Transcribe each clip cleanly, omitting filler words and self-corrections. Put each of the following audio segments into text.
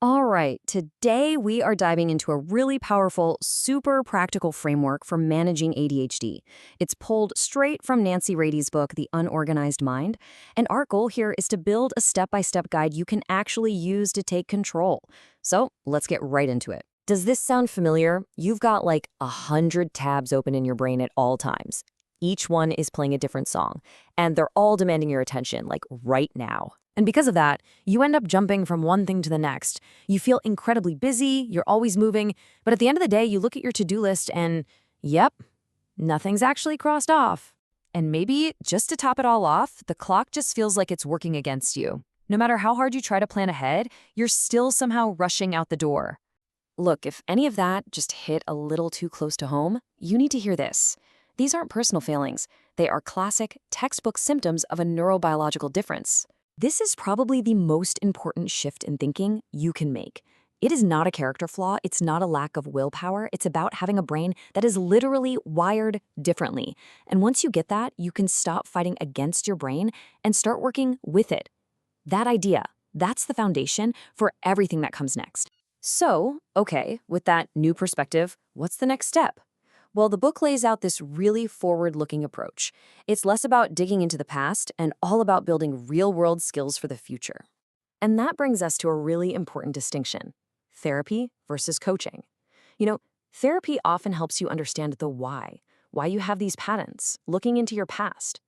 All right, today we are diving into a really powerful, super practical framework for managing ADHD. It's pulled straight from Nancy Ratey's book, The Unorganized Mind, and our goal here is to build a step-by-step guide you can actually use to take control. So let's get right into it. Does this sound familiar? You've got like 100 tabs open in your brain at all times. Each one is playing a different song, and they're all demanding your attention, like right now. And because of that, you end up jumping from one thing to the next. You feel incredibly busy, you're always moving, but at the end of the day, you look at your to-do list and, yep, nothing's actually crossed off. And maybe, just to top it all off, the clock just feels like it's working against you. No matter how hard you try to plan ahead, you're still somehow rushing out the door. Look, if any of that just hit a little too close to home, you need to hear this. These aren't personal failings. They are classic, textbook symptoms of a neurobiological difference. This is probably the most important shift in thinking you can make. It is not a character flaw, it's not a lack of willpower, it's about having a brain that is literally wired differently. And once you get that, you can stop fighting against your brain and start working with it. That idea, that's the foundation for everything that comes next. So, okay, with that new perspective, what's the next step? Well, the book lays out this really forward-looking approach. It's less about digging into the past and all about building real-world skills for the future. And that brings us to a really important distinction: therapy versus coaching. Therapy often helps you understand the why you have these patterns, looking into your past.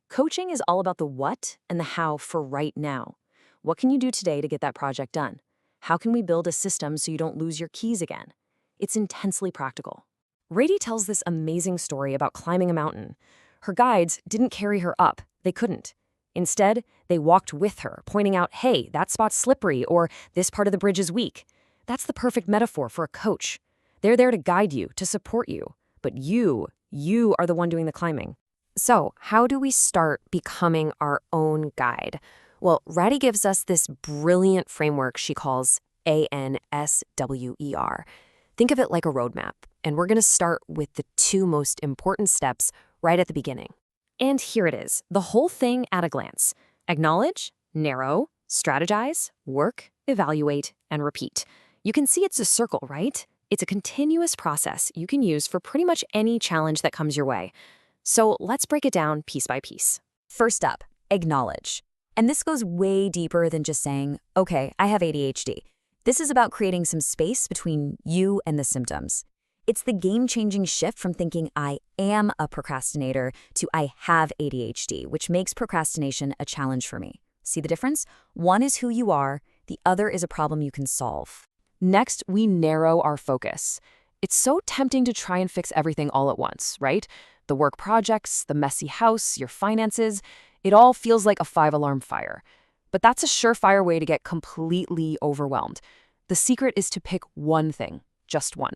Coaching is all about the what and the how for right now. What can you do today to get that project done? How can we build a system so you don't lose your keys again? It's intensely practical. Ratey tells this amazing story about climbing a mountain. Her guides didn't carry her up. They couldn't. Instead, they walked with her, pointing out, hey, that spot's slippery, or this part of the bridge is weak. That's the perfect metaphor for a coach. They're there to guide you, to support you. But you are the one doing the climbing. So, how do we start becoming our own guide? Well, Ratey gives us this brilliant framework she calls ANSWER. Think of it like a roadmap. And we're going to start with the two most important steps right at the beginning. And here it is, the whole thing at a glance. Acknowledge, narrow, strategize, work, evaluate, and repeat. You can see it's a circle, right? It's a continuous process you can use for pretty much any challenge that comes your way. So let's break it down piece by piece. First up, acknowledge. And this goes way deeper than just saying, okay, I have ADHD. This is about creating some space between you and the symptoms. It's the game-changing shift from thinking I am a procrastinator to I have ADHD, which makes procrastination a challenge for me. See the difference? One is who you are, the other is a problem you can solve. Next, we narrow our focus. It's so tempting to try and fix everything all at once, right? The work projects, the messy house, your finances, it all feels like a 5-alarm fire. But that's a surefire way to get completely overwhelmed. The secret is to pick one thing, just one.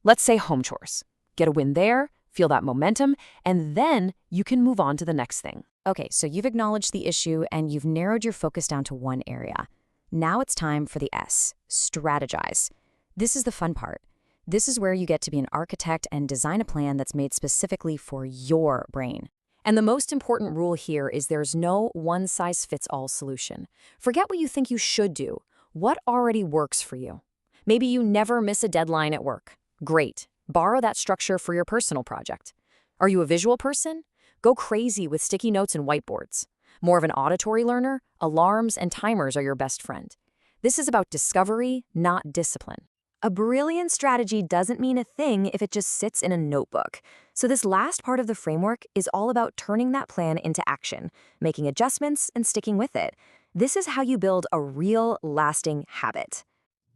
Let's say home chores. Get a win there, feel that momentum, and then you can move on to the next thing. Okay, so you've acknowledged the issue and you've narrowed your focus down to one area. Now it's time for the S, strategize. This is the fun part. This is where you get to be an architect and design a plan that's made specifically for your brain. And the most important rule here is there's no one-size-fits-all solution. Forget what you think you should do. What already works for you? Maybe you never miss a deadline at work. Great. Borrow that structure for your personal project. Are you a visual person? Go crazy with sticky notes and whiteboards. More of an auditory learner? Alarms and timers are your best friend. This is about discovery, not discipline. A brilliant strategy doesn't mean a thing if it just sits in a notebook. So this last part of the framework is all about turning that plan into action, making adjustments and sticking with it. This is how you build a real, lasting habit.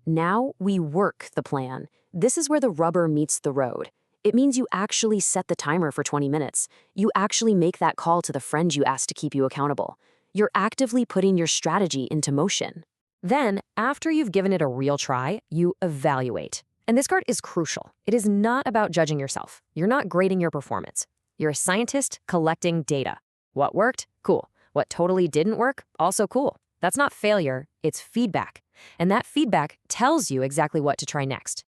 Now we work the plan. This is where the rubber meets the road. It means you actually set the timer for 20 minutes. You actually make that call to the friend you asked to keep you accountable. You're actively putting your strategy into motion. Then, after you've given it a real try, you evaluate. And this part is crucial. It is not about judging yourself. You're not grading your performance. You're a scientist collecting data. What worked? Cool. What totally didn't work? Also cool. That's not failure, it's feedback. And that feedback tells you exactly what to try next.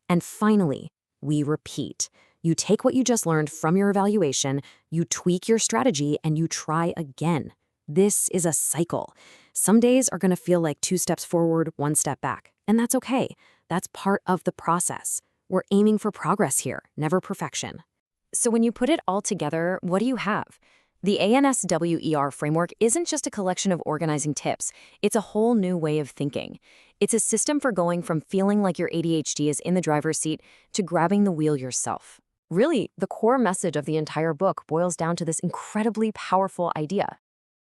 And finally, we repeat. You take what you just learned from your evaluation, you tweak your strategy, and you try again. This is a cycle. Some days are going to feel like 2 steps forward, 1 step back. And that's okay. That's part of the process. We're aiming for progress here, never perfection. So when you put it all together, what do you have? The ANSWER framework isn't just a collection of organizing tips. It's a whole new way of thinking. It's a system for going from feeling like your ADHD is in the driver's seat to grabbing the wheel yourself. Really, the core message of the entire book boils down to this incredibly powerful idea.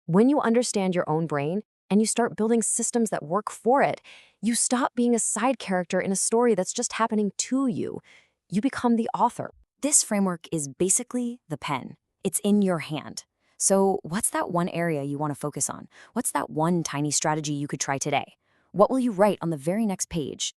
When you understand your own brain and you start building systems that work for it, you stop being a side character in a story that's just happening to you. You become the author. This framework is basically the pen. It's in your hand. So what's that one area you want to focus on? What's that one tiny strategy you could try today? What will you write on the very next page?